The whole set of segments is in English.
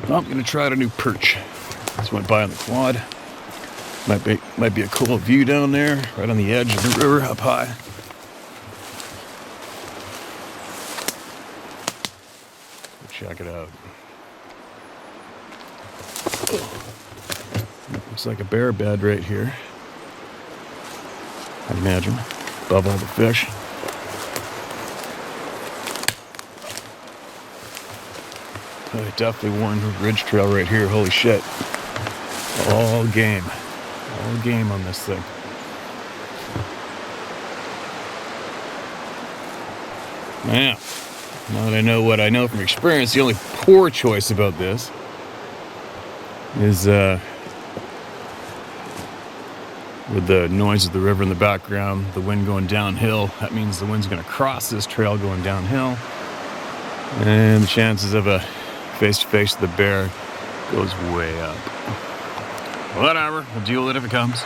Well, I'm gonna try out a new perch. Just went by on the quad. Might be a cool view down there, right on the edge of the river up high. Check it out. Looks like a bear bed right here, I imagine, above all the fish. Definitely one ridge trail right here. Holy shit. All game. All game on this thing. Now that I know what I know from experience, the only poor choice about this is with the noise of the river in the background, the wind going downhill. That means the wind's going to cross this trail going downhill. And the chances of a face-to-face with the bear goes way up. Whatever, we'll deal with it if it comes.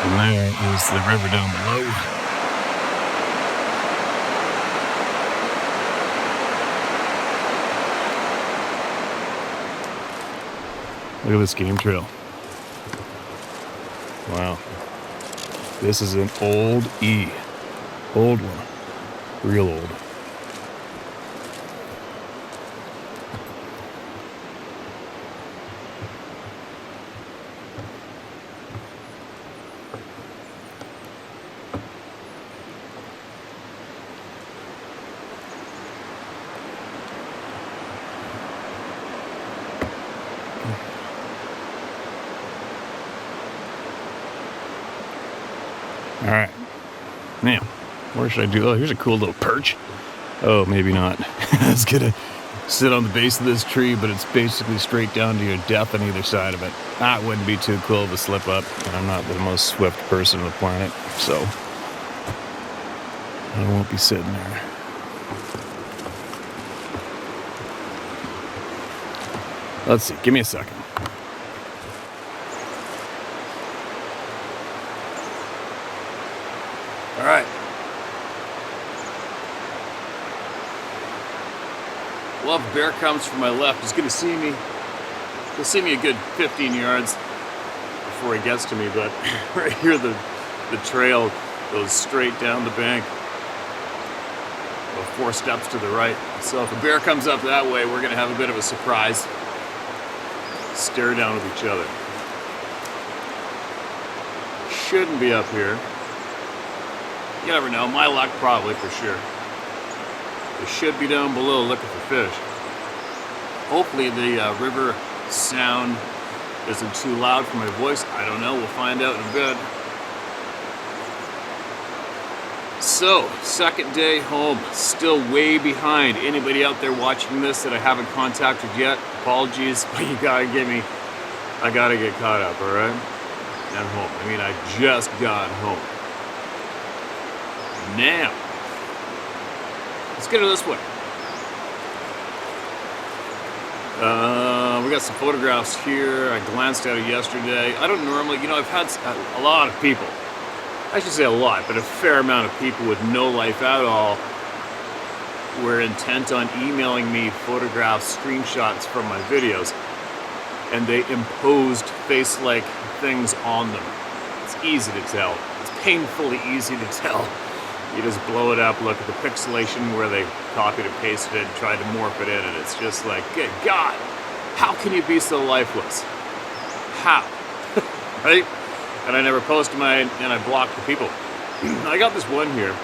And there is the river down below. Look at this game trail. Wow. This is an old E. Old one. Real old. All right, now, where should I do? Oh, here's a cool little perch. Oh, maybe not. It's gonna sit on the base of this tree, but it's basically straight down to your death on either side of it. That wouldn't be too cool of a slip up, and I'm not the most swift person on the planet, so I won't be sitting there. Let's see, give me a second. All right. Well, if a bear comes from my left, he's gonna see me. He'll see me a good 15 yards before he gets to me, but right here the trail goes straight down the bank. About 4 steps to the right. So if a bear comes up that way, we're gonna have a bit of a surprise stare down with each other. Shouldn't be up here. You never know, my luck probably for sure. They should be down below looking for fish. Hopefully the river sound isn't too loud for my voice. I don't know, we'll find out in a bit. So, second day home, still way behind. Anybody out there watching this that I haven't contacted yet, apologies, but you gotta give me, I gotta get caught up, all right? And home, I mean, I just got home. Now, let's get it this way. We got some photographs here. I glanced at it yesterday. I don't normally, I've had a lot of people, I should say a lot, but a fair amount of people with no life at all were intent on emailing me photographs, screenshots from my videos, and they imposed face-like things on them. It's easy to tell. It's painfully easy to tell. You just blow it up, look at the pixelation where they copied and pasted it and tried to morph it in, and it's just like, good God, how can you be so lifeless? How? Right? And I never posted mine, and I blocked the people. I got this one here.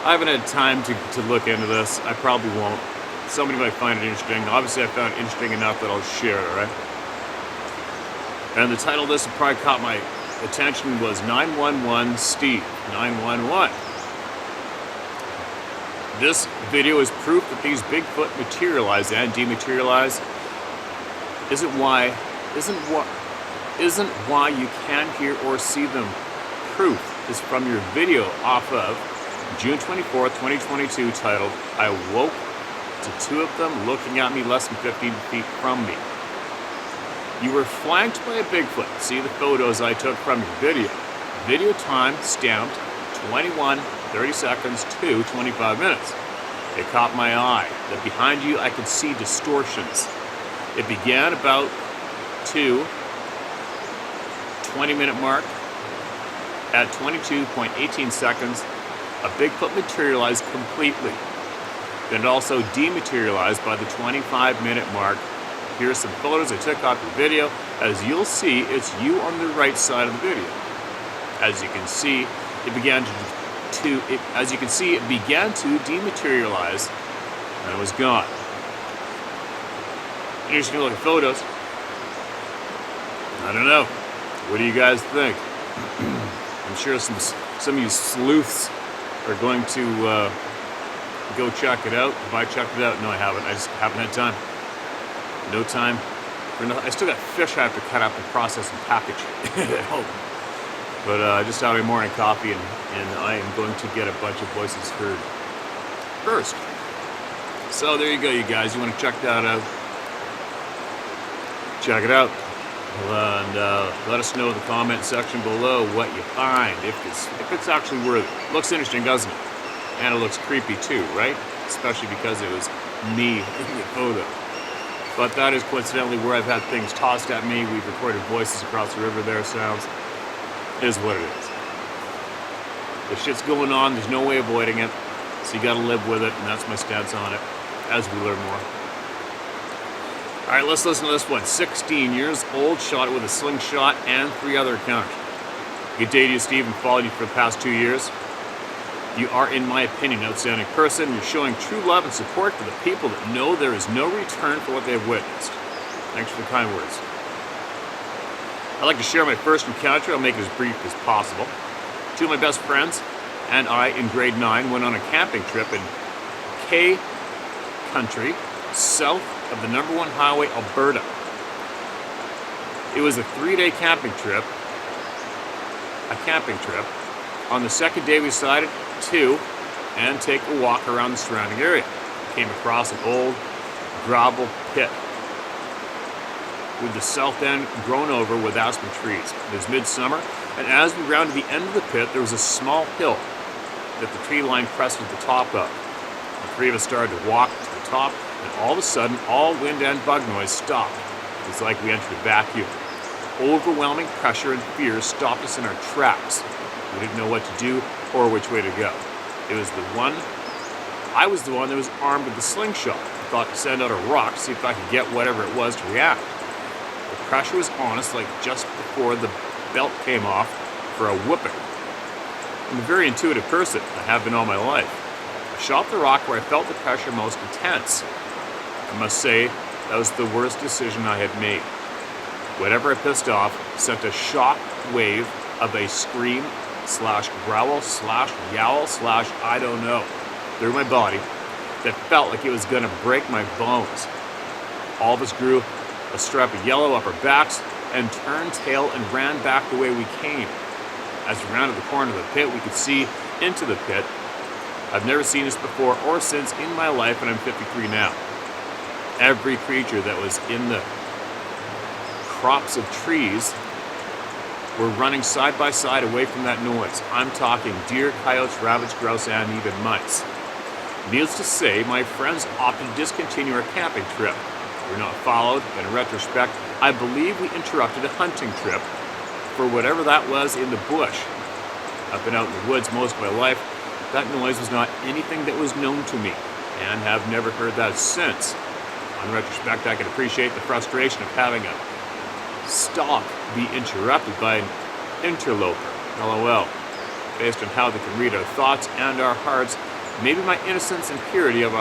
I haven't had time to look into this. I probably won't. Somebody might find it interesting. Obviously, I found it interesting enough that I'll share it, all right? And the title of this that probably caught my attention was 911 Steve, 911. This video is proof that these Bigfoot materialize and dematerialize. Isn't why you can hear or see them. Proof is from your video off of June 24th, 2022, titled, I woke to 2 of them looking at me less than 15 feet from me. You were flanked by a Bigfoot. See the photos I took from your video. Video time stamped 21:30 seconds to 25 minutes. It caught my eye that behind you I could see distortions. It began about 20-minute mark. At 22.18 seconds, a Bigfoot materialized completely. Then it also dematerialized by the 25-minute mark. Here are some photos I took off the video. As you'll see, it's you on the right side of the video. As you can see, it began to dematerialize, and it was gone. Interesting looking photos. I don't know. What do you guys think? I'm sure some of you sleuths are going to go check it out. Have I checked it out? No, I haven't. I just haven't had time. No time. I still got fish I have to cut up and process and package at home. But I just had my morning coffee, and I am going to get a bunch of voices heard first. So there you go, you guys. You want to check that out? Check it out. And let us know in the comment section below what you find, if it's actually worth it. Looks interesting, doesn't it? And it looks creepy too, right? Especially because it was me in the photo. But that is coincidentally where I've had things tossed at me. We've recorded voices across the river there, sounds. It is what it is. The shit's going on, there's no way avoiding it. So you gotta live with it, and that's my stance on it, as we learn more. Alright, let's listen to this one. 16 years old, shot it with a slingshot and 3 other encounters. Good day to you, Steve, and followed you for the past 2 years. You are, in my opinion, an outstanding person. You're showing true love and support for the people that know there is no return for what they have witnessed. Thanks for the kind words. I'd like to share my first encounter. I'll make it as brief as possible. 2 of my best friends and I, in grade 9, went on a camping trip in K Country, south of the #1 highway, Alberta. It was a 3-day camping trip. On the second day, we decided to take a walk around the surrounding area. Came across an old gravel pit with the south end grown over with aspen trees. It was midsummer, and as we rounded the end of the pit, there was a small hill that the tree line crested the top of. The 3 of us started to walk to the top, and all of a sudden, all wind and bug noise stopped. It was like we entered a vacuum. Overwhelming pressure and fear stopped us in our tracks. We didn't know what to do or which way to go. I was the one that was armed with the slingshot. I thought to send out a rock to see if I could get whatever it was to react. The pressure was on us like just before the belt came off for a whooping. I'm a very intuitive person. I have been all my life. I shot the rock where I felt the pressure most intense. I must say, that was the worst decision I had made. Whatever I pissed off sent a shock wave of a scream / growl / yowl / I don't know through my body that felt like it was going to break my bones. All of us grew a stripe of yellow up our backs and turned tail and ran back the way we came. As we rounded the corner of the pit, we could see into the pit. I've never seen this before or since in my life, and I'm 53 now. Every creature that was in the crops of trees were running side by side away from that noise. I'm talking deer, coyotes, rabbits, grouse, and even mice. Needless to say, my friends opted to discontinue our camping trip. We were not followed, but in retrospect, I believe we interrupted a hunting trip for whatever that was in the bush. I've been out in the woods most of my life. That noise was not anything that was known to me, and have never heard that since. On retrospect, I can appreciate the frustration of having a stalk be interrupted by an interloper. LOL. Based on how they can read our thoughts and our hearts, maybe my innocence and purity of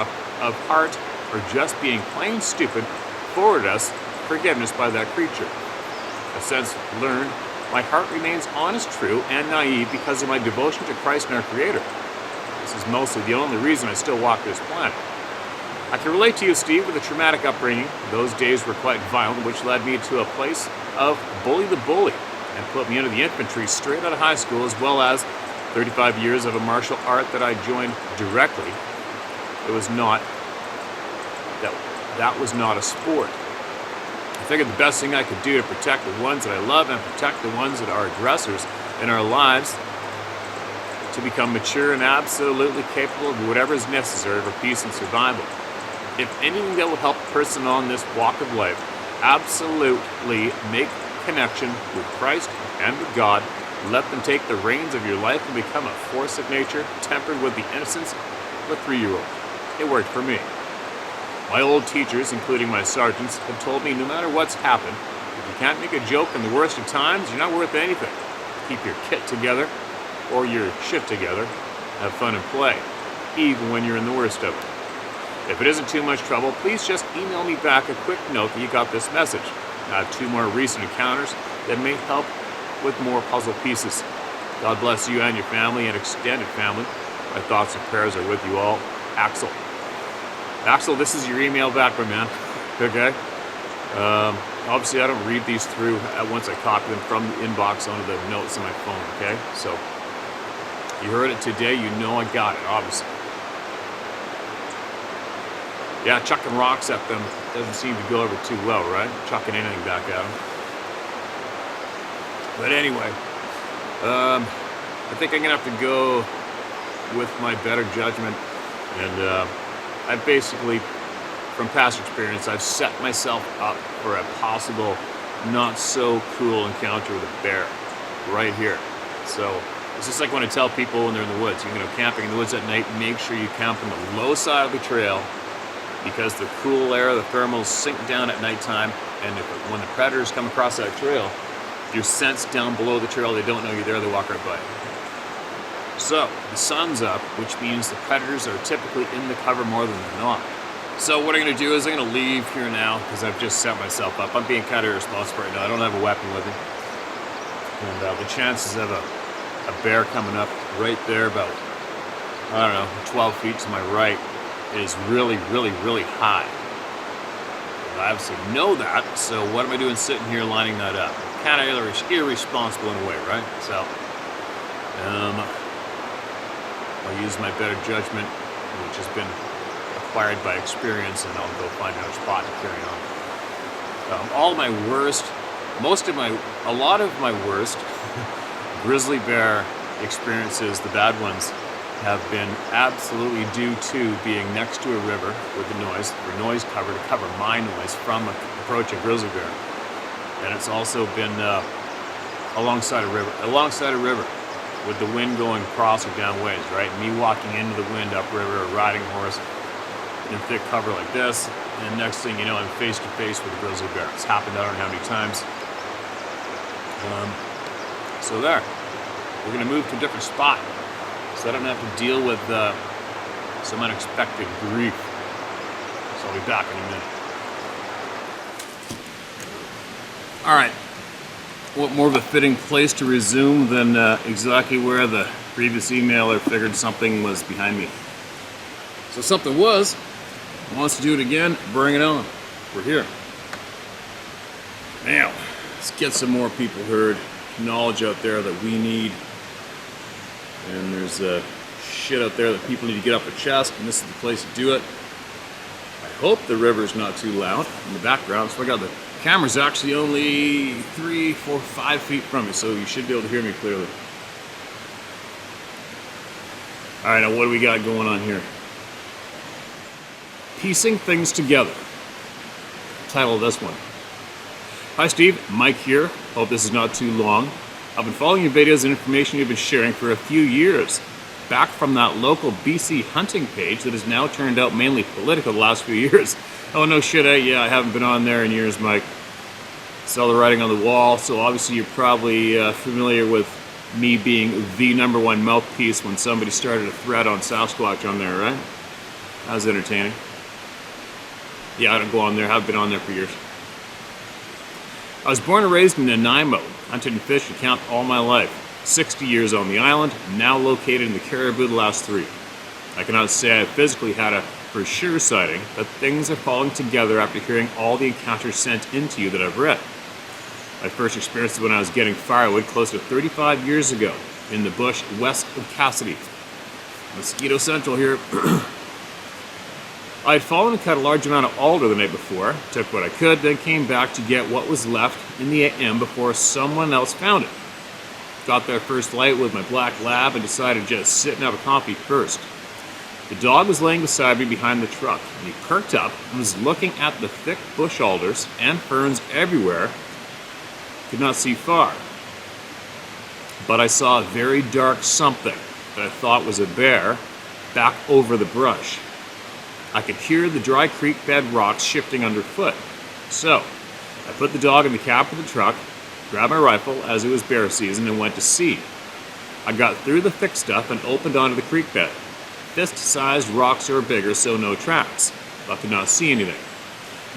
heart, or just being plain stupid, forwarded us forgiveness by that creature. A sense learned, my heart remains honest, true, and naive because of my devotion to Christ and our Creator. This is mostly the only reason I still walk this planet. I can relate to you, Steve, with a traumatic upbringing. Those days were quite violent, which led me to a place of bully the bully and put me into the infantry straight out of high school, as well as 35 years of a martial art that I joined directly. It was not, that was not a sport. I figured the best thing I could do to protect the ones that I love and protect the ones that are aggressors in our lives, to become mature and absolutely capable of whatever is necessary for peace and survival. If anything that will help a person on this walk of life, absolutely make connection with Christ and with God. Let them take the reins of your life and become a force of nature, tempered with the innocence of a 3-year-old. It worked for me. My old teachers, including my sergeants, have told me no matter what's happened, if you can't make a joke in the worst of times, you're not worth anything. Keep your kit together, or your shit together, have fun and play, even when you're in the worst of it. If it isn't too much trouble, please just email me back a quick note that you got this message. I have 2 more recent encounters that may help with more puzzle pieces. God bless you and your family and extended family. My thoughts and prayers are with you all. Axel. Axel, this is your email back, my man. Okay? Obviously, I don't read these through once I copy them from the inbox onto the notes on my phone, okay? So, you heard it today, you know I got it, obviously. Yeah, chucking rocks at them doesn't seem to go over too well, right? Chucking anything back at them. But anyway, I think I'm going to have to go with my better judgment. And I basically, from past experience, I've set myself up for a possible not so cool encounter with a bear right here. So it's just like when I tell people when they're in the woods, you're going to go camping in the woods at night, make sure you camp on the low side of the trail, because the cool air, the thermals sink down at nighttime, and when the predators come across that trail, you're sensed down below the trail, they don't know you're there, they walk right by. So, the sun's up, which means the predators are typically in the cover more than they're not. So what I'm going to do is I'm going to leave here now, because I've just set myself up. I'm being kind of irresponsible right now. I don't have a weapon with me. And the chances of a bear coming up right there about, I don't know, 12 feet to my right is really, really, really high. I obviously know that, so what am I doing sitting here lining that up? Kind of irresponsible in a way, right? So, I'll use my better judgment, which has been acquired by experience, and I'll go find another spot to carry on. A lot of my worst grizzly bear experiences, the bad ones, have been absolutely due to being next to a river with the noise, or noise cover to cover my noise from approaching grizzly bear. And it's also been alongside a river with the wind going across or down ways, right? Me walking into the wind upriver, or riding a horse in thick cover like this, and next thing you know, I'm face to face with a grizzly bear. It's happened I don't know how many times. So there, we're gonna move to a different spot, so I don't have to deal with some unexpected grief. So I'll be back in a minute. All right, what more of a fitting place to resume than exactly where the previous emailer figured something was behind me. So something wants to do it again, bring it on. We're here. Now, let's get some more people heard, knowledge out there that we need. And there's shit out there that people need to get off their chest, and this is the place to do it. I hope the river's not too loud in the background, so I got the camera's actually only 3, 4, 5 feet from me, so you should be able to hear me clearly. All right, now what do we got going on here? Piecing things together. Title of this one. Hi Steve, Mike here. Hope this is not too long. I've been following your videos and information you've been sharing for a few years. Back from that local BC hunting page that has now turned out mainly political the last few years. Oh no shit, yeah, I haven't been on there in years, Mike. Saw the writing on the wall, so obviously you're probably familiar with me being the #1 mouthpiece when somebody started a thread on Sasquatch on there, right? That was entertaining. Yeah, I don't go on there, haven't been on there for years. I was born and raised in Nanaimo, hunted and fished and camped all my life. 60 years on the island, now located in the Caribou the last 3. I cannot say I physically had a for sure sighting, but things are falling together after hearing all the encounters sent into you that I've read. My first experience was when I was getting firewood close to 35 years ago in the bush west of Cassidy. Mosquito Central here. I had fallen and cut a large amount of alder the night before, took what I could, then came back to get what was left in the AM before someone else found it. Got there first light with my black lab and decided to just sit and have a coffee first. The dog was laying beside me behind the truck, and he perked up and was looking at the thick bush alders and ferns everywhere. Could not see far, but I saw a very dark something that I thought was a bear back over the brush. I could hear the dry creek bed rocks shifting underfoot. So, I put the dog in the cab of the truck, grabbed my rifle as it was bear season, and went to see. I got through the thick stuff and opened onto the creek bed. Fist-sized rocks or bigger, so no tracks, but could not see anything.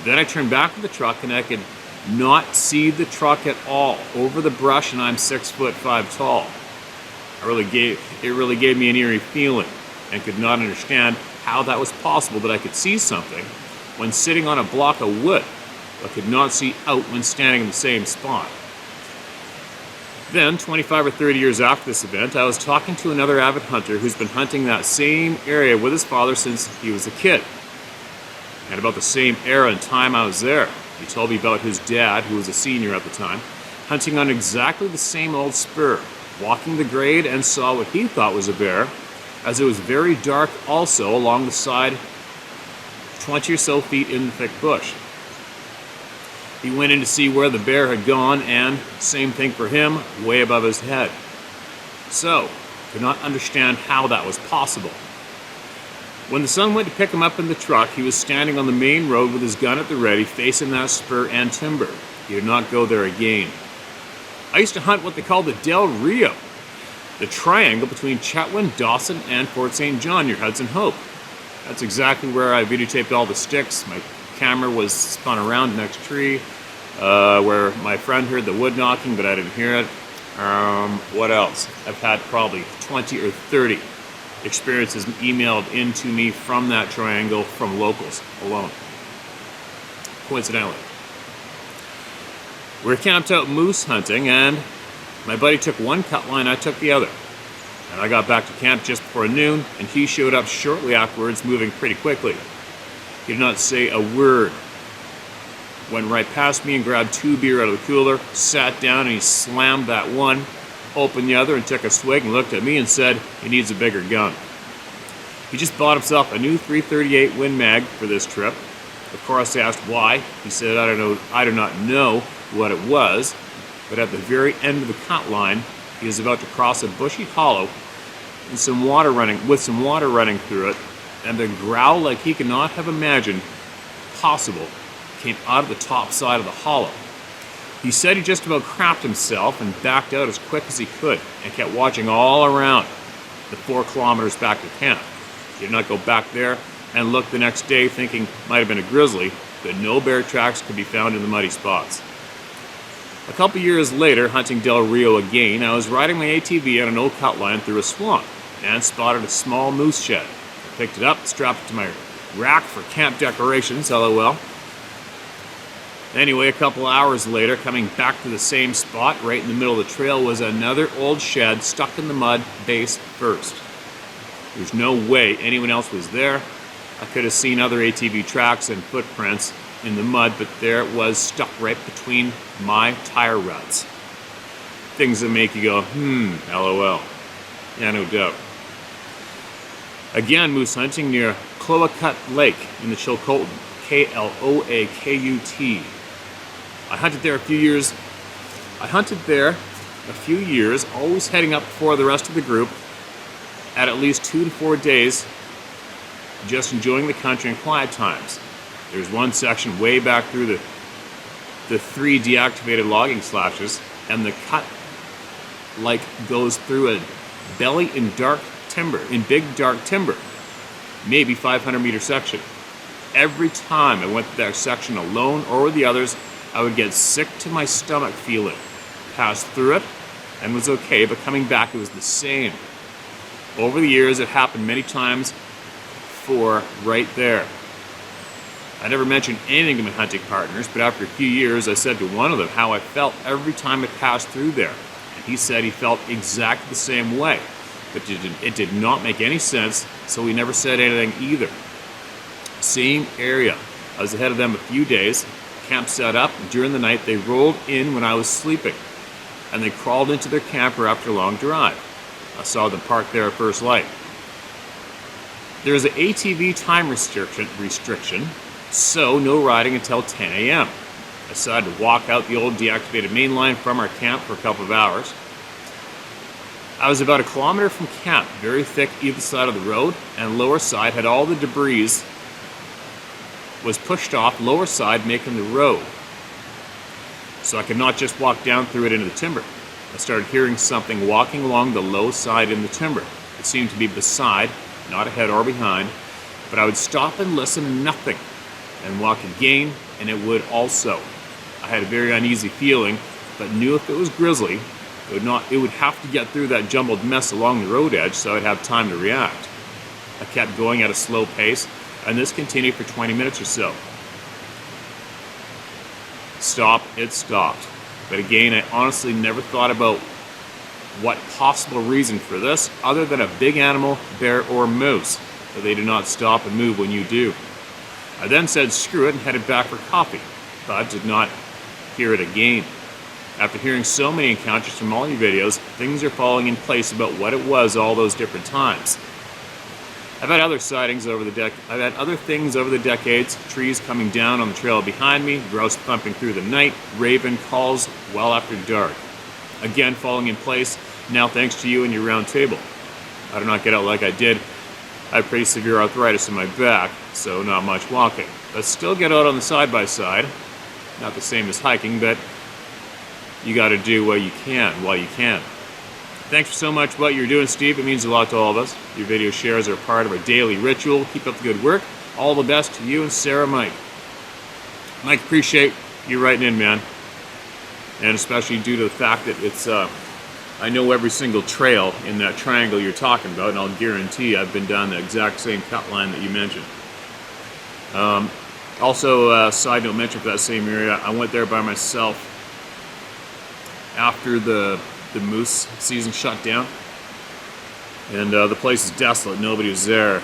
Then I turned back to the truck and I could not see the truck at all over the brush, and I'm 6'5" tall. It really gave me an eerie feeling, and could not understand how that was possible that I could see something when sitting on a block of wood, but could not see out when standing in the same spot. Then, 25 or 30 years after this event, I was talking to another avid hunter who's been hunting that same area with his father since he was a kid. And about the same era and time I was there. He told me about his dad, who was a senior at the time, hunting on exactly the same old spur, walking the grade, and saw what he thought was a bear, as it was very dark also along the side, 20 or so feet in the thick bush. He went in to see where the bear had gone, and same thing for him, way above his head. So, could not understand how that was possible. When the son went to pick him up in the truck, he was standing on the main road with his gun at the ready, facing that spur and timber. He did not go there again. I used to hunt what they call the Del Rio, the triangle between Chetwynd, Dawson, and Fort St. John near Hudson Hope. That's exactly where I videotaped all the sticks. My camera was spun around the next tree, where my friend heard the wood knocking, but I didn't hear it. What else? I've had probably 20 or 30 experiences emailed into me from that triangle from locals alone. Coincidentally. We were camped out moose hunting, and my buddy took one cut line, I took the other. And I got back to camp just before noon, and he showed up shortly afterwards, moving pretty quickly. He did not say a word. Went right past me and grabbed 2 beer out of the cooler, sat down, and he slammed that one, opened the other, and took a swig and looked at me and said he needs a bigger gun. He just bought himself a new .338 Win Mag for this trip. Of course, I asked why. He said, I do not know what it was, but at the very end of the cut line, he was about to cross a bushy hollow with some water running through it, and a growl like he could not have imagined possible came out of the top side of the hollow. He said he just about crapped himself and backed out as quick as he could, and kept watching all around the 4 kilometers back to camp. He did not go back there, and looked the next day thinking might have been a grizzly, but no bear tracks could be found in the muddy spots. A couple years later, hunting Del Rio again, I was riding my ATV on an old cut line through a swamp, and spotted a small moose shed. I picked it up, strapped it to my rack for camp decorations, LOL. Anyway, a couple hours later, coming back to the same spot, right in the middle of the trail, was another old shed stuck in the mud, base first. There's no way anyone else was there. I could have seen other ATV tracks and footprints in the mud, but there it was, stuck right between my tire ruts. Things that make you go, LOL. Yeah, no doubt. Again, moose hunting near Cloacut Lake in the Chilcotin, Kloakut. I hunted there a few years, always heading up before the rest of the group at least 2 to 4 days, just enjoying the country and quiet times. There's one section way back through the 3 deactivated logging slashes, and the cut like goes through a belly in big dark timber, maybe 500-meter section. Every time I went through that section alone or with the others, I would get sick to my stomach feeling. Passed through it and was okay, but coming back it was the same. Over the years, it happened many times for right there. I never mentioned anything to my hunting partners, but after a few years, I said to one of them how I felt every time I passed through there. And he said he felt exactly the same way, but it did not make any sense, so he never said anything either. Same area. I was ahead of them a few days. Camp set up, and during the night they rolled in when I was sleeping, and they crawled into their camper after a long drive. I saw them parked there at first light. There is an ATV time restriction, so no riding until 10 a.m. I decided to walk out the old deactivated main line from our camp for a couple of hours. I was about 1 kilometer from camp, very thick either side of the road, and lower side had all the debris was pushed off lower side, making the road. So I could not just walk down through it into the timber. I started hearing something walking along the low side in the timber. It seemed to be beside, not ahead or behind, but I would stop and listen, nothing, and walk again, and it would also. I had a very uneasy feeling, but knew if it was grizzly, it would have to get through that jumbled mess along the road edge so I'd have time to react. I kept going at a slow pace, and this continued for 20 minutes or so. It stopped. But again, I honestly never thought about what possible reason for this, other than a big animal, bear, or moose, but they do not stop and move when you do. I then said screw it and headed back for coffee, but did not hear it again. After hearing so many encounters from all your videos, things are falling in place about what it was all those different times. I've had other sightings over the I've had other things over the decades, trees coming down on the trail behind me, grouse thumping through the night, raven calls well after dark. Again, falling in place, now thanks to you and your round table. I do not get out like I did. I have pretty severe arthritis in my back, so not much walking. But still get out on the side-by-side. Not the same as hiking, but you got to do what you can while you can. Thanks so much for what you're doing, Steve. It means a lot to all of us. Your video shares are part of our daily ritual. Keep up the good work. All the best to you and Sarah Mike. Mike, appreciate you writing in, man. And especially due to the fact that it's, I know every single trail in that triangle you're talking about, and I'll guarantee I've been down the exact same cut line that you mentioned. Also, side note mention for that same area, I went there by myself after the moose season shut down, and the place is desolate. Nobody was there.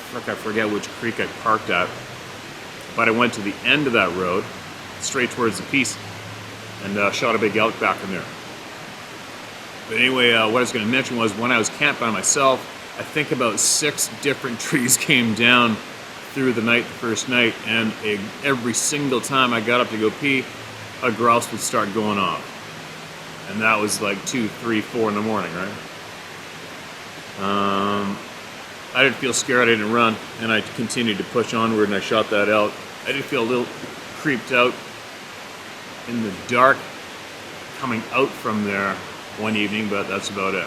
Frick, I forget which creek I parked at, but I went to the end of that road, straight towards the piece, and shot a big elk back in there. But anyway, what I was going to mention was when I was camped by myself, I think about 6 different trees came down through the night, the first night, and every single time I got up to go pee, a grouse would start going off. And that was like 2, 3, 4 in the morning, right? I didn't feel scared, I didn't run, and I continued to push onward, and I shot that out. I did feel a little creeped out in the dark coming out from there one evening, but that's about it.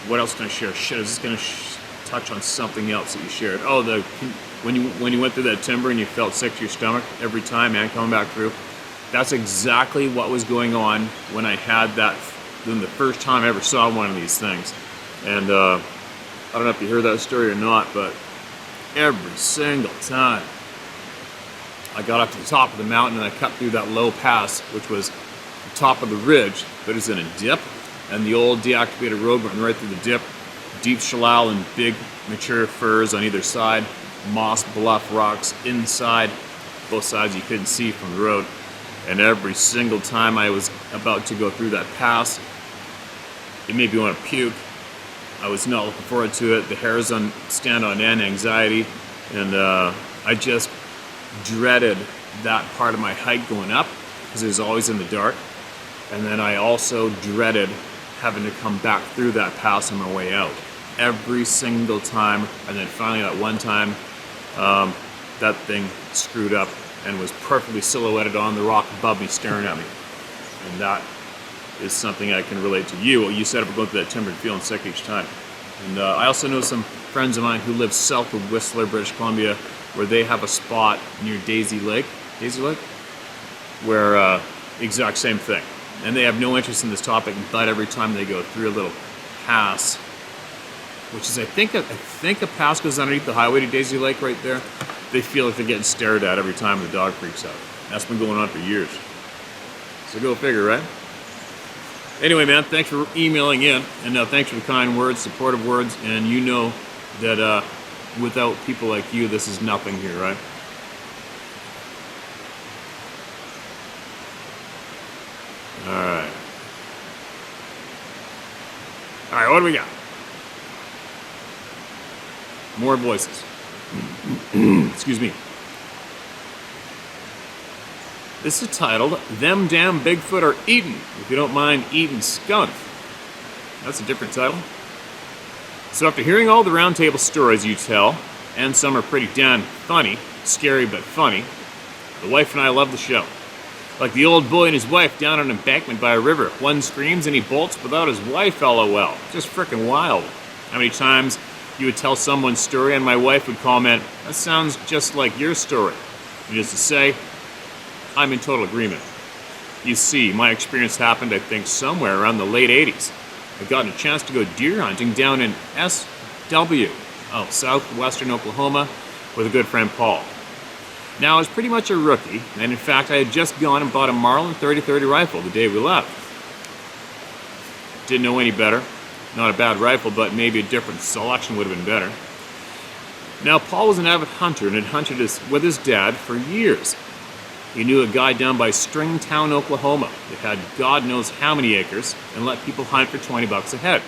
What else can I share? Shit, I was just going to touch on something else that you shared. Oh, when you went through that timber and you felt sick to your stomach every time, man, coming back through. That's exactly what was going on when I had that, the first time I ever saw one of these things. And I don't know if you heard that story or not, but every single time I got up to the top of the mountain and I cut through that low pass, which was the top of the ridge, but is in a dip, and the old deactivated road went right through the dip, deep shalal and big mature firs on either side, moss bluff rocks inside, both sides you couldn't see from the road. And every single time I was about to go through that pass, it made me want to puke. I was not looking forward to it. The hairs stand on end, anxiety, and I just dreaded that part of my hike going up because it was always in the dark. And then I also dreaded having to come back through that pass on my way out every single time. And then finally that one time, that thing screwed up and was perfectly silhouetted on the rock above me, staring at me. And that is something I can relate to you. Well, you said if we're going through that timber and feeling sick each time. And I also know some friends of mine who live south of Whistler, British Columbia, where they have a spot near Daisy Lake, where exact same thing. And they have no interest in this topic, but every time they go through a little pass, which is I think a pass goes underneath the highway to Daisy Lake right there, they feel like they're getting stared at every time the dog freaks out. That's been going on for years. So go figure, right? Anyway, man, thanks for emailing in, and thanks for the kind words, supportive words, and you know that without people like you, this is nothing here, right? All right, what do we got? More voices. Excuse me. This is titled, Them Damn Bigfoot Are Eatin', if you don't mind eating skunk. That's a different title. So after hearing all the roundtable stories you tell, and some are pretty damn funny, scary but funny, the wife and I love the show. Like the old boy and his wife down on an embankment by a river. One screams and he bolts without his wife, LOL. Just frickin' wild. How many times you would tell someone's story and my wife would comment, that sounds just like your story. And just to say, I'm in total agreement. You see, my experience happened, I think, somewhere around the late 80s. I got a chance to go deer hunting down in southwestern Oklahoma, with a good friend Paul. Now, I was pretty much a rookie, and in fact, I had just gone and bought a Marlin 30-30 rifle the day we left. Didn't know any better. Not a bad rifle, but maybe a different selection would have been better. Now, Paul was an avid hunter and had hunted with his dad for years. He knew a guy down by Stringtown, Oklahoma, that had God knows how many acres and let people hunt for $20 a head.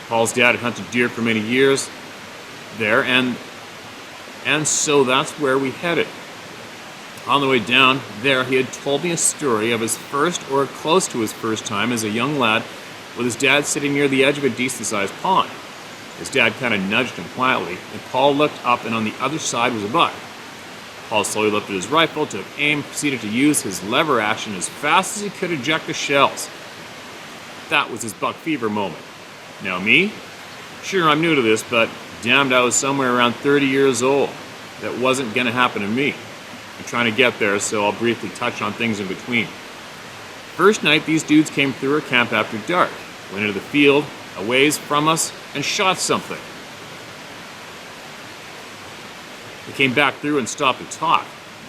Paul's dad had hunted deer for many years there, and so that's where we headed. On the way down there, he had told me a story of his first, or close to his first time as a young lad, with his dad sitting near the edge of a decent-sized pond. His dad kind of nudged him quietly, and Paul looked up, and on the other side was a buck. Paul slowly lifted his rifle, took aim, proceeded to use his lever action as fast as he could eject the shells. That was his buck fever moment. Now me? Sure, I'm new to this, but damned, I was somewhere around 30 years old. That wasn't going to happen to me. I'm trying to get there, so I'll briefly touch on things in between. First night, these dudes came through our camp after dark, went into the field, a ways from us, and shot something. They came back through and stopped to talk.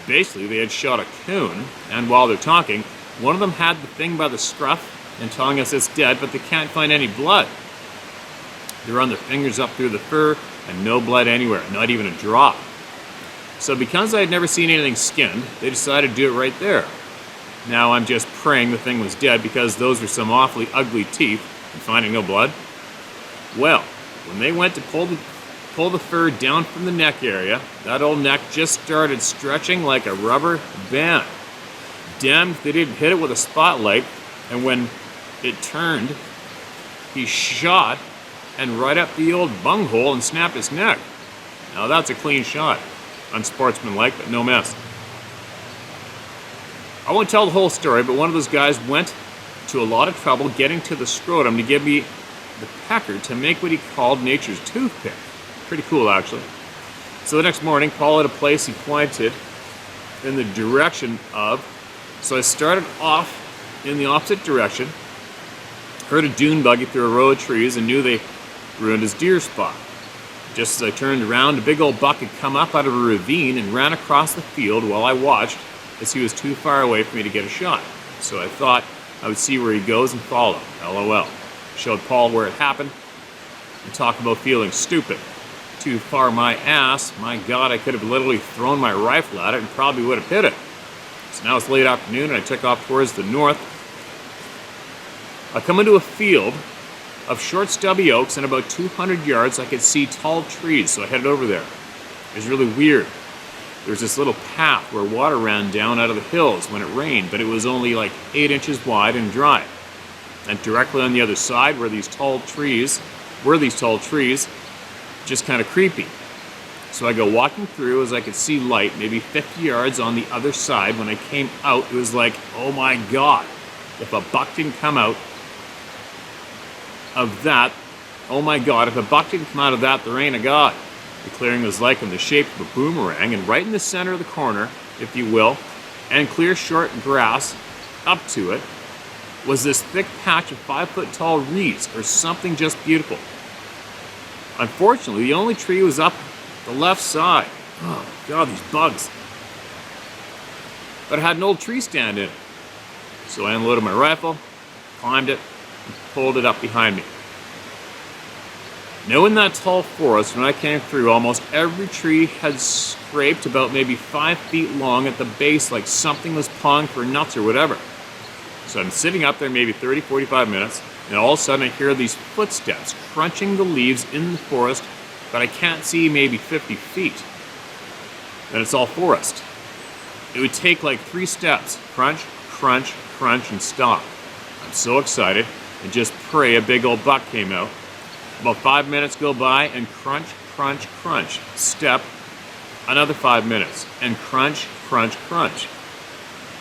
Basically, they had shot a coon, and while they're talking, one of them had the thing by the scruff and telling us it's dead, but they can't find any blood. They run their fingers up through the fur, and no blood anywhere, not even a drop. So because I had never seen anything skinned, they decided to do it right there. Now I'm just praying the thing was dead because those were some awfully ugly teeth, and finding no blood. Well, when they went to pull the fur down from the neck area, that old neck just started stretching like a rubber band. Damned if they didn't hit it with a spotlight, and when it turned, he shot and right up the old bunghole and snapped his neck. Now that's a clean shot. Unsportsmanlike, but no mess. I won't tell the whole story, but one of those guys went to a lot of trouble getting to the scrotum to give me the pecker to make what he called nature's toothpick. Pretty cool, actually. So the next morning, Paul had a place he pointed in the direction of, so I started off in the opposite direction, heard a dune buggy through a row of trees, and knew they ruined his deer spot. Just as I turned around, a big old buck had come up out of a ravine and ran across the field while I watched, as he was too far away for me to get a shot. So I thought I would see where he goes and follow. LOL. Showed Paul where it happened, and talk about feeling stupid. Too far my ass, my God, I could have literally thrown my rifle at it and probably would have hit it. So now it's late afternoon and I took off towards the north. I come into a field of short stubby oaks, and about 200 yards I could see tall trees, so I headed over there. It was really weird. There was this little path where water ran down out of the hills when it rained, but it was only like 8 inches wide and dry. And directly on the other side were these tall trees, just kind of creepy. So I go walking through as I could see light, maybe 50 yards on the other side. When I came out, it was like, oh my God, if a buck didn't come out of that, oh my God, if a buck didn't come out of that, there ain't a God. The clearing was like in the shape of a boomerang, and right in the center of the corner, if you will, and clear short grass up to it, was this thick patch of 5-foot tall reeds, or something just beautiful. Unfortunately, the only tree was up the left side. Oh God, these bugs. But it had an old tree stand in it. So I unloaded my rifle, climbed it, and pulled it up behind me. Now in that tall forest, when I came through, almost every tree had scraped about maybe 5 feet long at the base, like something was pawing for nuts or whatever. So I'm sitting up there maybe 30, 45 minutes, and all of a sudden I hear these footsteps crunching the leaves in the forest but I can't see maybe 50 feet. Then it's all forest. It would take like 3 steps, crunch, crunch, crunch, and stop. I'm so excited, and just pray a big old buck came out. About 5 minutes go by, and crunch, crunch, crunch. Step, another 5 minutes, and crunch, crunch, crunch.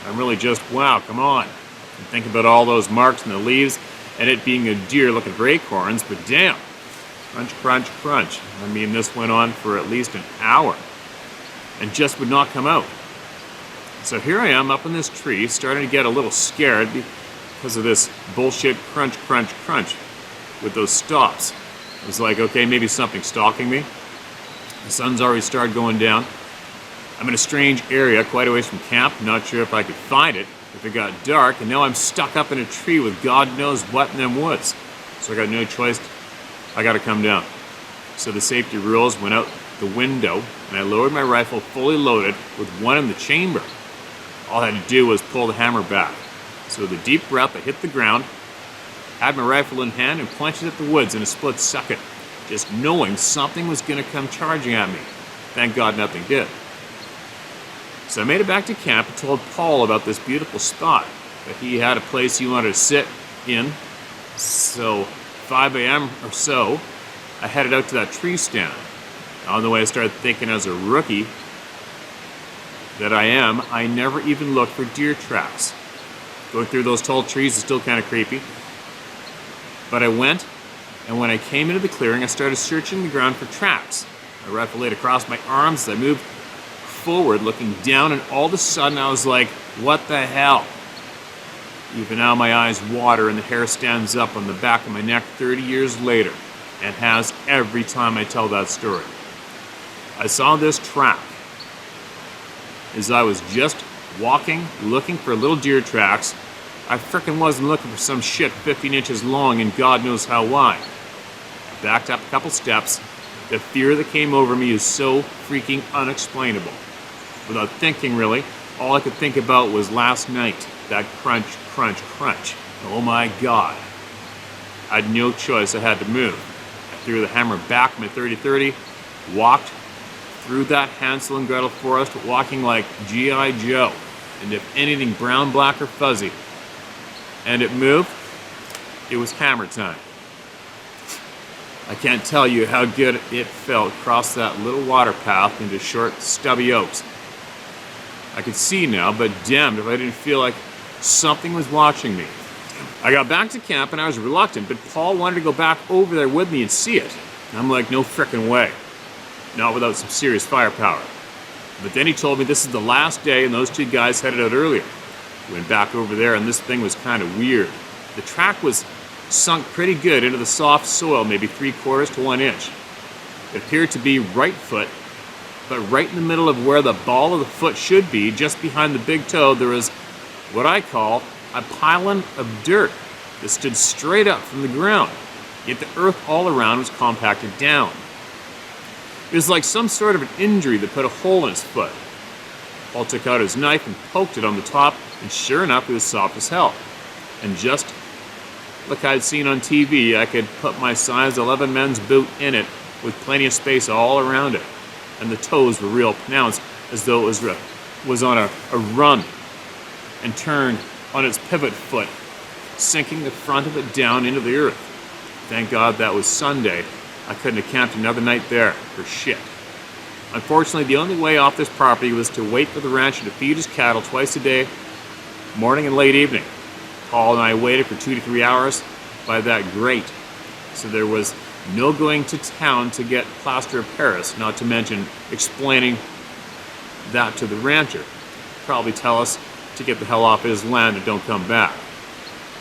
I'm really just, wow, come on. And think about all those marks in the leaves, and it being a deer looking for acorns, but damn. Crunch, crunch, crunch. I mean, this went on for at least an hour, and just would not come out. So here I am up in this tree, starting to get a little scared because of this bullshit crunch, crunch, crunch with those stops. It was like, okay, maybe something's stalking me. The sun's already started going down. I'm in a strange area, quite away from camp. Not sure if I could find it if it got dark, and now I'm stuck up in a tree with God knows what in them woods. So I got no choice. I got to come down. So the safety rules went out the window, and I lowered my rifle fully loaded with one in the chamber. All I had to do was pull the hammer back. So with a deep breath, I hit the ground, had my rifle in hand, and pointed at the woods in a split second, just knowing something was going to come charging at me. Thank God nothing did. So I made it back to camp and told Paul about this beautiful spot, that he had a place he wanted to sit in. So 5 a.m. or so, I headed out to that tree stand. On the way, I started thinking as a rookie that I am, I never even looked for deer tracks. Going through those tall trees is still kind of creepy. But I went, and when I came into the clearing, I started searching the ground for tracks. My rifle laid across my arms as I moved forward, looking down, and all of a sudden I was like, what the hell? Even now my eyes water and the hair stands up on the back of my neck 30 years later, and has every time I tell that story. I saw this track as I was just walking, looking for little deer tracks. I frickin' wasn't looking for some shit 15 inches long and God knows how wide. I backed up a couple steps. The fear that came over me is so freaking unexplainable. Without thinking really, all I could think about was last night, that crunch, crunch, crunch. Oh my God. I had no choice, I had to move. I threw the hammer back, my 30-30, walked through that Hansel and Gretel forest, walking like G.I. Joe. And if anything brown, black, or fuzzy, and it moved, it was hammer time. I can't tell you how good it felt across that little water path into short, stubby oaks. I could see now, but damned if I didn't feel like something was watching me. I got back to camp and I was reluctant, but Paul wanted to go back over there with me and see it. And I'm like, no frickin' way. Not without some serious firepower. But then he told me this is the last day and those 2 guys headed out earlier. We went back over there and this thing was kind of weird. The track was sunk pretty good into the soft soil, maybe 3/4 to 1 inch. It appeared to be right foot, but right in the middle of where the ball of the foot should be, just behind the big toe, there was what I call a pylon of dirt that stood straight up from the ground, yet the earth all around was compacted down. It was like some sort of an injury that put a hole in his foot. Paul took out his knife and poked it on the top, and sure enough, it was soft as hell. And just like I'd seen on TV, I could put my size 11 men's boot in it with plenty of space all around it. And the toes were real pronounced, as though it was on a run and turned on its pivot foot, sinking the front of it down into the earth. Thank God that was Sunday. I couldn't have camped another night there for shit. Unfortunately, the only way off this property was to wait for the rancher to feed his cattle twice a day, morning and late evening. Paul and I waited for 2 to 3 hours by that grate. So there was no going to town to get plaster of Paris, not to mention explaining that to the rancher. Probably tell us to get the hell off his land and don't come back.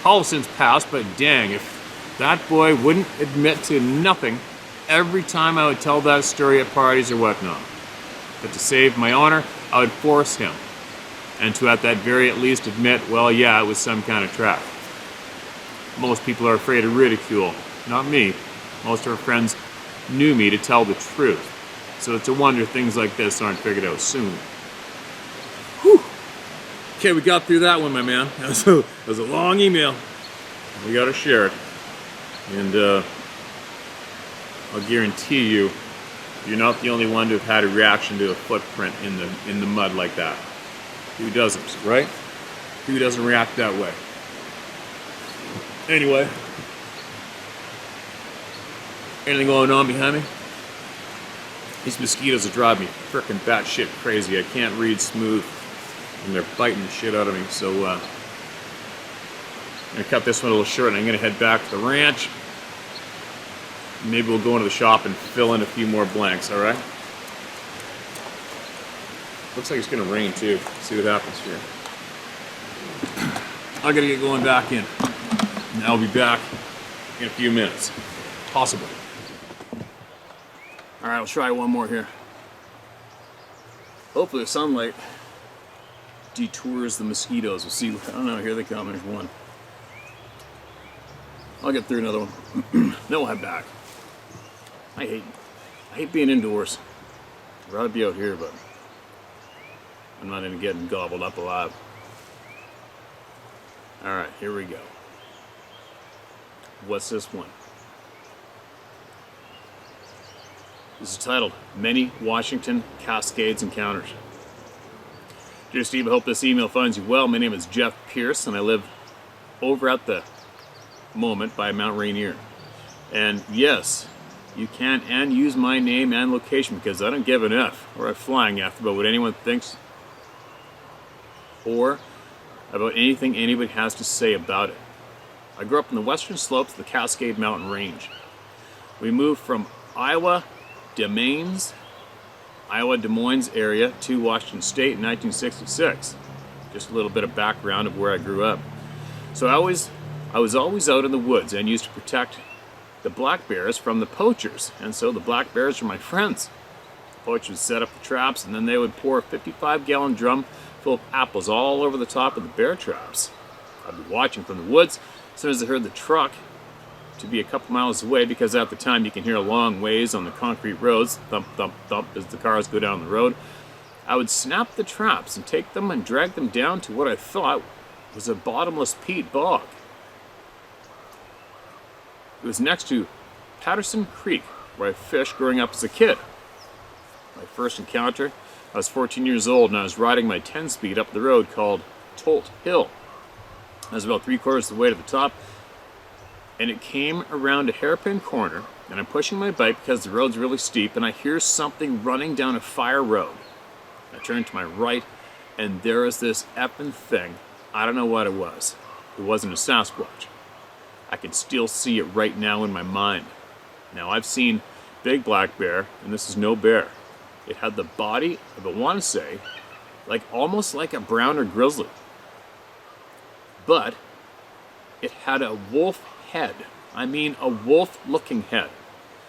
Paul has since passed, but dang, if that boy wouldn't admit to nothing every time I would tell that story at parties or whatnot. But to save my honor, I would force him. And to at that very at least admit, well, yeah, it was some kind of trap. Most people are afraid of ridicule. Not me. Most of our friends knew me to tell the truth. So it's a wonder things like this aren't figured out soon. Whew. Okay, we got through that one, my man. That was a long email. We gotta share it. And I'll guarantee you You're not the only one to have had a reaction to a footprint in the mud like that. Who doesn't, right? Who doesn't react that way? Anyway, anything going on behind me? These mosquitoes are driving me frickin' batshit crazy. I can't read smooth, and they're biting the shit out of me. So I'm gonna cut this one a little short, and I'm gonna head back to the ranch. Maybe we'll go into the shop and fill in a few more blanks. All right? Looks like it's gonna rain too. See what happens here. I gotta get going back in. And I'll be back in a few minutes. Possibly. Alright, I'll try one more here. Hopefully the sunlight detours the mosquitoes. We'll see. I don't know, here they come. There's one. I'll get through another one. Then we'll head back. I hate being indoors. I'd rather be out here, but I'm not into getting gobbled up alive. Alright, here we go. What's this one? This is titled Many Washington Cascades Encounters. Dear Steve, I hope this email finds you well. My name is Jeff Pierce, and I live over at the moment by Mount Rainier. And yes, you can and use my name and location because I don't give an F or a flying F about what anyone thinks or about anything anybody has to say about it. I grew up in the western slopes of the Cascade Mountain Range. We moved from Iowa Des Moines area to Washington State in 1966. Just a little bit of background of where I grew up. So I was always out in the woods and used to protect the black bears from the poachers. And so the black bears were my friends. The poachers would set up the traps, and then they would pour a 55-gallon drum full of apples all over the top of the bear traps. I'd be watching from the woods as soon as I heard the truck to be a couple miles away, because at the time you can hear a long ways on the concrete roads, thump, thump, thump, as the cars go down the road. I would snap the traps and take them and drag them down to what I thought was a bottomless peat bog. It was next to Patterson Creek, where I fished growing up as a kid. My first encounter, I was 14 years old, and I was riding my 10-speed up the road called Tolt Hill. I was about 3/4 of the way to the top, and it came around a hairpin corner, and I'm pushing my bike because the road's really steep, and I hear something running down a fire road. I turn to my right, and there is this effing thing. I don't know what it was. It wasn't a Sasquatch. I can still see it right now in my mind. Now, I've seen big black bear, and this is no bear. It had the body of, I want to say, almost like a brown or grizzly. But it had a wolf head. I mean, a wolf-looking head.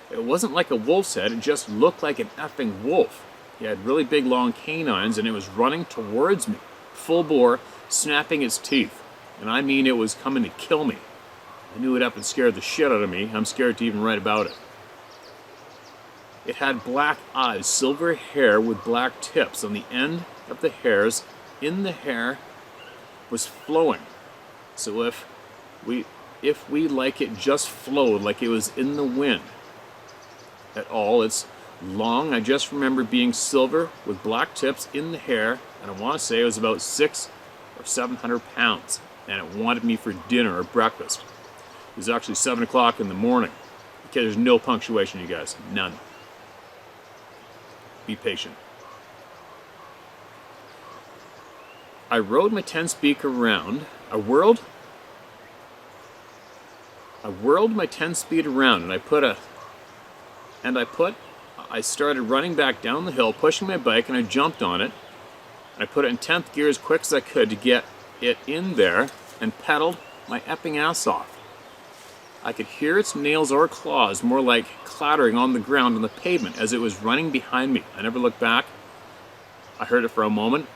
It wasn't like a wolf's head, it just looked like an effing wolf. It had really big long canines, and it was running towards me, full bore, snapping its teeth. And I mean, it was coming to kill me. I knew it effing scared the shit out of me. I'm scared to even write about it. It had black eyes, silver hair with black tips on the end of the hairs. In the hair was flowing. So if we like it just flowed like it was in the wind at all, it's long. I just remember being silver with black tips in the hair, and I want to say it was about 600 or 700 pounds, and it wanted me for dinner or breakfast. It was actually 7 o'clock in the morning. Okay, there's no punctuation, you guys. None. Be patient. I rode my 10-speed around. I whirled my 10-speed around, and I started running back down the hill, pushing my bike, and I jumped on it. And I put it in 10th gear as quick as I could to get it in there, and pedaled my effing ass off. I could hear its nails or claws, more like clattering on the ground on the pavement as it was running behind me. I never looked back. I heard it for a moment,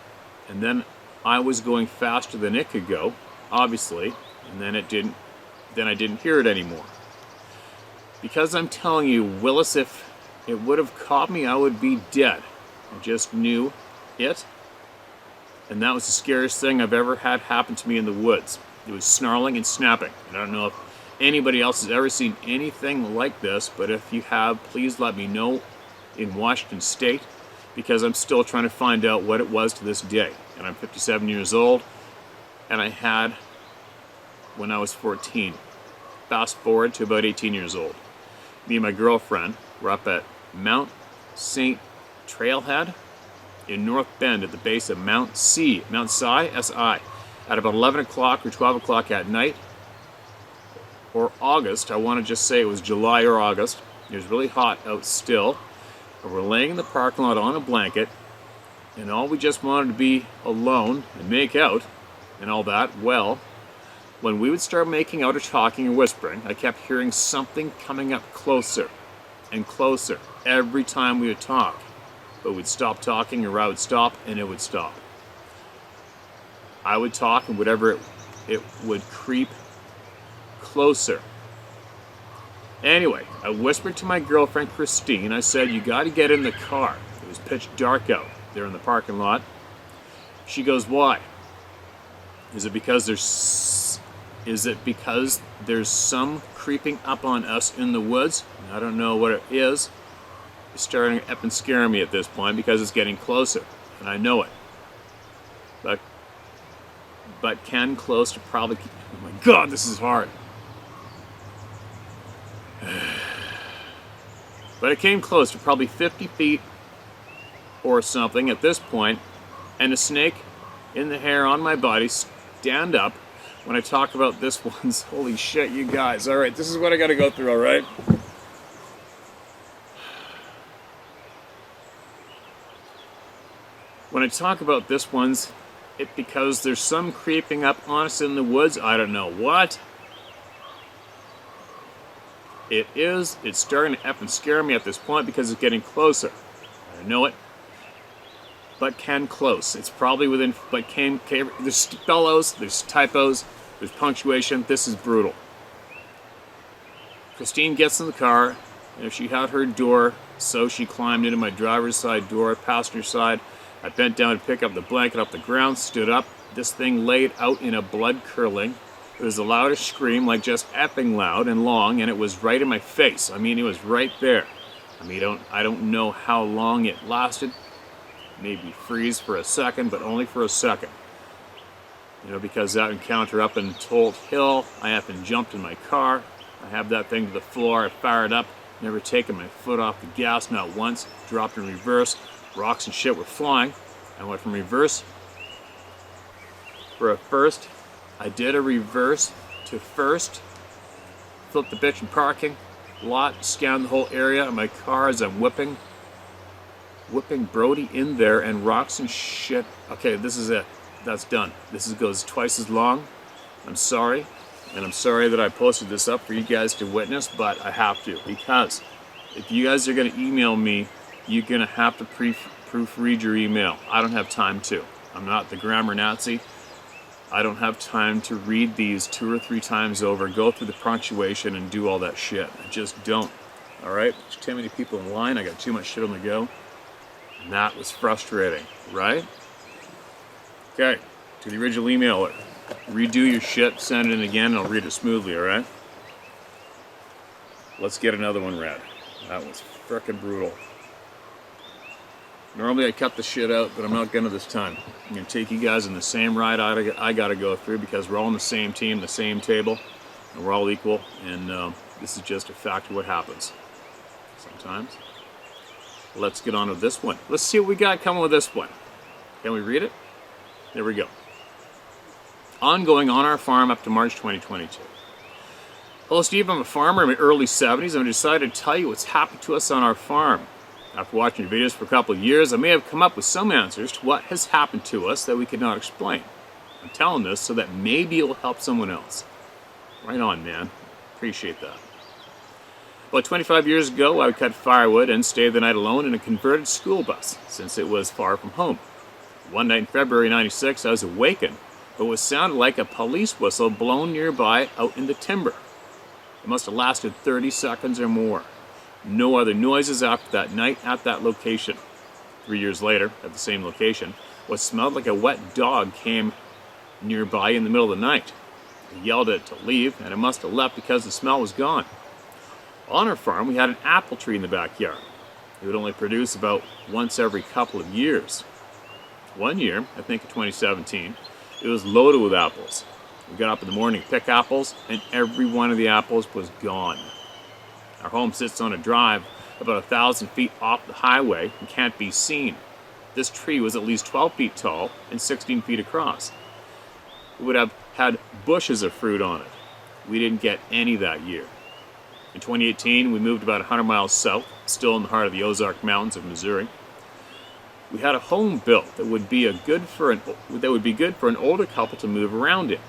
and then I was going faster than it could go, obviously, and then I didn't hear it anymore. Because I'm telling you, Willis, if it would have caught me, I would be dead. I just knew it, and that was the scariest thing I've ever had happen to me in the woods. It was snarling and snapping, and I don't know if anybody else has ever seen anything like this, but if you have, please let me know in Washington State, because I'm still trying to find out what it was to this day. And I'm 57 years old, and I had when I was 14. Fast forward to about 18 years old. Me and my girlfriend were up at Mount St. Trailhead in North Bend at the base of Mount Si, S-I, at about 11 o'clock or 12 o'clock at night, or August. I want to just say it was July or August. It was really hot out still. And we're laying in the parking lot on a blanket, and all we just wanted to be alone and make out and all that. Well, when we would start making out or talking or whispering, I kept hearing something coming up closer and closer every time we would talk. But we'd stop talking, or I would stop and it would stop. I would talk, and whatever it would creep closer. Anyway, I whispered to my girlfriend Christine. I said, "You got to get in the car." It was pitch dark out there in the parking lot. She goes, "Why? Is it because there's some creeping up on us in the woods?" I don't know what it is. It's starting to up and scare me at this point because it's getting closer, and I know it. But can close to probably... Oh my God, this is hard. But it came close to probably 50 feet or something at this point, and a snake in the hair on my body stand up. When I talk about this one's, holy shit, you guys. All right, this is what I got to go through, all right? When I talk about this one's, because there's some creeping up on us in the woods. I don't know what it is. It's starting to up and scare me at this point because it's getting closer. I know it. But can close. It's probably within, but can, there's spells, there's typos, there's punctuation. This is brutal. Christine gets in the car, and she had her door, so she climbed into my driver's side door, passenger side. I bent down to pick up the blanket off the ground, stood up. This thing laid out in a blood curdling. It was the loudest scream, like just effing loud and long, and it was right in my face. I mean, it was right there. I mean, I don't know how long it lasted. Maybe freeze for a second, but only for a second. You know, because that encounter up in Tolt Hill, I up and jumped in my car. I have that thing to the floor, I fired up, never taken my foot off the gas, not once, dropped in reverse. Rocks and shit were flying. I went from reverse for a first. I did a reverse to first. Flipped the bitch in parking lot, scanned the whole area of my car as I'm whipping Brody in there, and rocks and shit. Okay, this is it. That's done. This goes twice as long. I'm sorry, and I'm sorry that I posted this up for you guys to witness, but I have to, because if you guys are going to email me, you're going to have to proofread your email. I don't have time to. I'm not the grammar Nazi. I don't have time to read these 2 or 3 times over, go through the punctuation, and do all that shit. I just don't. All right? There's too many people in line. I got too much shit on the go. And that was frustrating, right? Okay, to the original email. Redo your shit, send it in again, and I'll read it smoothly, all right? Let's get another one read. That was frickin' brutal. Normally I cut the shit out, but I'm not gonna this time. I'm gonna take you guys in the same ride I gotta go through, because we're all on the same team, the same table, and we're all equal, and this is just a fact of what happens sometimes. Let's get on with this one. Let's see what we got coming with this one. Can we read it? There we go. Ongoing on our farm up to March 2022. Hello Steve, I'm a farmer in my early 70s, and I decided to tell you what's happened to us on our farm. After watching your videos for a couple of years, I may have come up with some answers to what has happened to us that we could not explain. I'm telling this so that maybe it will help someone else. Right on, man. Appreciate that. About 25 years ago, I would cut firewood and stay the night alone in a converted school bus, since it was far from home. One night in February '96, I was awakened by what sounded like a police whistle blown nearby out in the timber. It must have lasted 30 seconds or more. No other noises after that night at that location. 3 years later, at the same location, what smelled like a wet dog came nearby in the middle of the night. I yelled at it to leave, and it must have left because the smell was gone. On our farm, we had an apple tree in the backyard. It would only produce about once every couple of years. One year, I think in 2017, it was loaded with apples. We got up in the morning to pick apples, and every one of the apples was gone. Our home sits on a drive about 1,000 feet off the highway and can't be seen. This tree was at least 12 feet tall and 16 feet across. It would have had bushes of fruit on it. We didn't get any that year. In 2018, we moved about 100 miles south, still in the heart of the Ozark Mountains of Missouri. We had a home built that would be good for an older couple to move around in.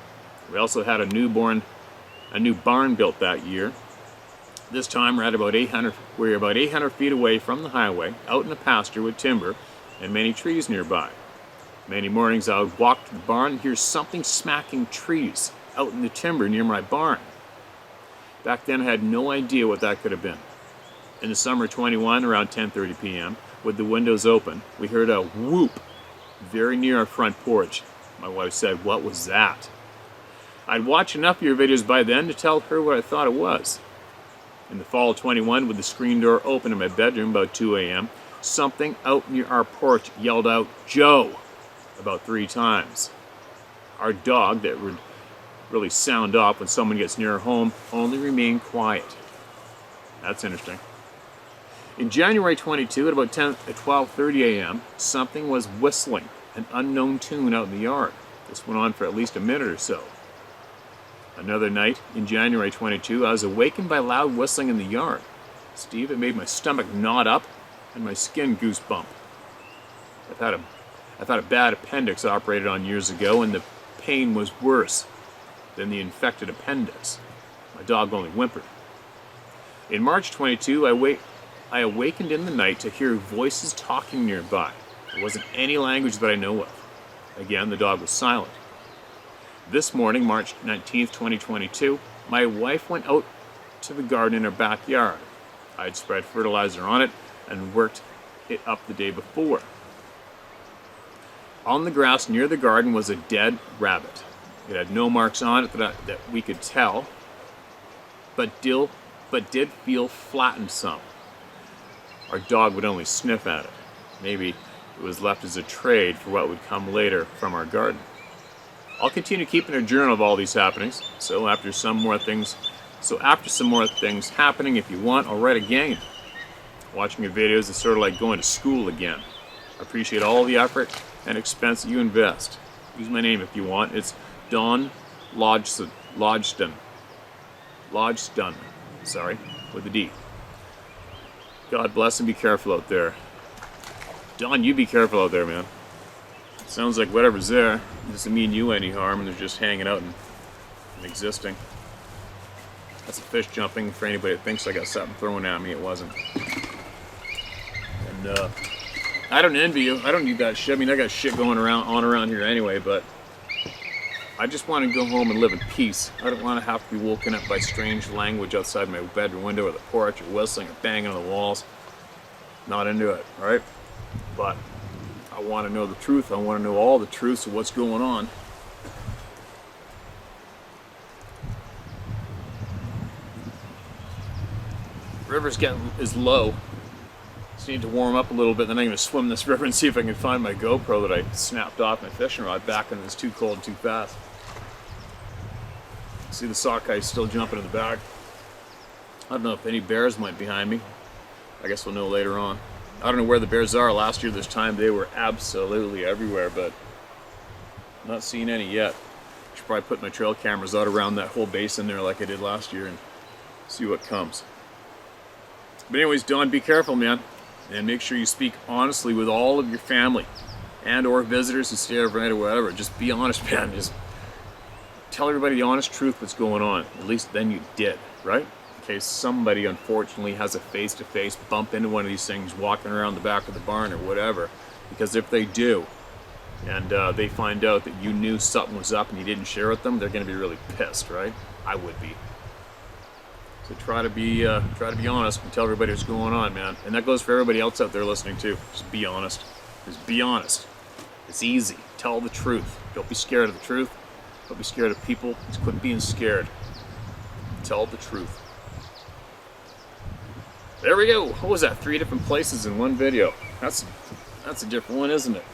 We also had a new barn built that year. This time we're about 800 feet away from the highway, out in a pasture with timber and many trees nearby. Many mornings I would walk to the barn and hear something smacking trees out in the timber near my barn. Back then I had no idea what that could have been. In the summer of 21, around 10:30 p.m., with the windows open, we heard a whoop very near our front porch. My wife said, "What was that?" I'd watched enough of your videos by then to tell her what I thought it was. In the fall of 21, with the screen door open in my bedroom about 2 a.m., something out near our porch yelled out, "Joe," about 3 times. Our dog, that would really sound off when someone gets near our home, only remained quiet. That's interesting. In January 22, at about 12:30 a.m., something was whistling an unknown tune out in the yard. This went on for at least a minute or so. Another night, in January 22, I was awakened by loud whistling in the yard. Steve, it made my stomach knot up and my skin goosebump. I've had a bad appendix operated on years ago, and the pain was worse than the infected appendix. My dog only whimpered. In March 22, I awakened in the night to hear voices talking nearby. There wasn't any language that I know of. Again, the dog was silent. This morning, March 19th, 2022, my wife went out to the garden in her backyard. I had spread fertilizer on it and worked it up the day before. On the grass near the garden was a dead rabbit. It had no marks on it that we could tell, but did feel flattened some. Our dog would only sniff at it. Maybe it was left as a trade for what would come later from our garden. I'll continue keeping a journal of all these happenings, so after some more things happening, if you want, I'll write again. Watching your videos is sort of like going to school again. I appreciate all the effort and expense that you invest. Use my name if you want. It's Don Lodgeston, with a D. God bless and be careful out there. Don, you be careful out there, man. Sounds like whatever's there doesn't mean you any harm, and they're just hanging out and existing. That's a fish jumping. For anybody that thinks I got something thrown at me, it wasn't. And I don't envy you. I don't need that shit. I mean, I got shit going around here anyway, but I just want to go home and live in peace. I don't want to have to be woken up by strange language outside my bedroom window or the porch or whistling or banging on the walls. Not into it, all right? But I want to know the truth. I want to know all the truths of what's going on. River's is low. Just need to warm up a little bit, then I'm going to swim this river and see if I can find my GoPro that I snapped off my fishing rod back when it was too cold and too fast. See the sockeye still jumping in the back. I don't know if any bears might be behind me. I guess we'll know later on. I don't know where the bears are. Last year this time they were absolutely everywhere, but I'm not seeing any yet. I should probably put my trail cameras out around that whole basin there like I did last year and see what comes. But anyways, Don, be careful, man. And make sure you speak honestly with all of your family and or visitors who stay overnight or whatever. Just be honest, man. Just tell everybody the honest truth what's going on. At least then you did, right? In case somebody unfortunately has a face-to-face bump into one of these things walking around the back of the barn or whatever. Because if they do, and they find out that you knew something was up and you didn't share with them, they're going to be really pissed, right? I would be. So try to be honest and tell everybody what's going on, man. And that goes for everybody else out there listening too. Just be honest. Just be honest. It's easy. Tell the truth. Don't be scared of the truth. Don't be scared of people. Just quit being scared. Tell the truth. There we go. What was that? 3 different places in one video. That's a different one, isn't it?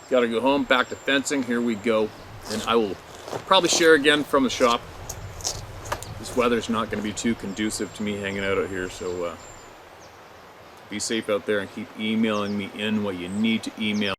Gotta go home, back to fencing. Here we go. And I will probably share again from the shop. This weather's not going to be too conducive to me hanging out here, so be safe out there and keep emailing me in what you need to email